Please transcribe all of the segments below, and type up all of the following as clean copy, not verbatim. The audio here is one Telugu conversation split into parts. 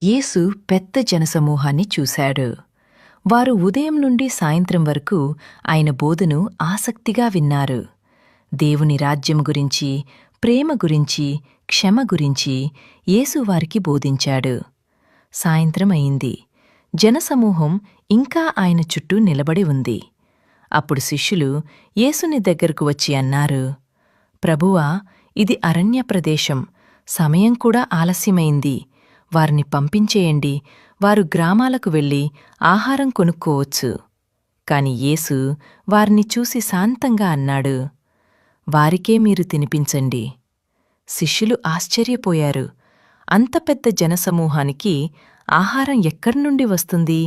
యేసు పెద్ద జనసమూహాన్ని చూశాడు. వారు ఉదయం నుండి సాయంత్రం వరకు ఆయన బోధను ఆసక్తిగా విన్నారు. దేవుని రాజ్యం గురించి, ప్రేమ గురించి, క్షమ గురించి యేసు వారికి బోధించాడు. సాయంత్రం అయింది. జనసమూహం ఇంకా ఆయన చుట్టూ నిలబడి ఉంది. అప్పుడు శిష్యులు యేసుని దగ్గరకు వచ్చి అన్నారు, ప్రభువా, ఇది అరణ్య ప్రదేశం, సమయం కూడా ఆలస్యమైంది. వారిని పంపించేయండి, వారు గ్రామాలకు వెళ్ళి ఆహారం కొనుక్కోవచ్చు. కాని యేసు వారిని చూసి శాంతంగా అన్నాడు, వారికే మీరు తినిపించండి. శిష్యులు ఆశ్చర్యపోయారు. అంత పెద్ద జనసమూహానికి ఆహారం ఎక్కడ్నుండి వస్తుంది?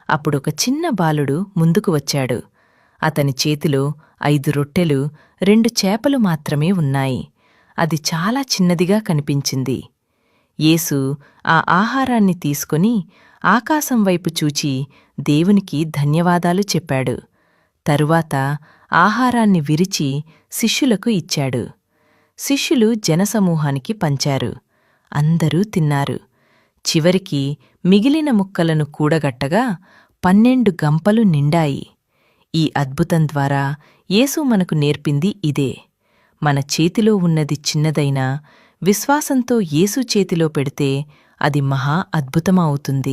అప్పుడొక చిన్న బాలుడు ముందుకు వచ్చాడు. అతని చేతిలో 5 రొట్టెలు 2 చేపలు మాత్రమే ఉన్నాయి. అది చాలా చిన్నదిగా కనిపించింది. యేసు ఆ ఆహారాన్ని తీసుకొని ఆకాశం వైపు చూచి దేవునికి ధన్యవాదాలు చెప్పాడు. తరువాత ఆహారాన్ని విరిచి శిష్యులకు ఇచ్చాడు. శిష్యులు జనసమూహానికి పంచారు. అందరూ తిన్నారు. చివరికి మిగిలిన ముక్కలను కూడగట్టగా 12 గంపలు నిండాయి. ఈ అద్భుతం ద్వారా యేసు మనకు నేర్పింది ఇదే: మన చేతిలో ఉన్నది చిన్నదైనా విశ్వాసంతో యేసు చేతిలో పెడితే అది మహా అద్భుతమవుతుంది.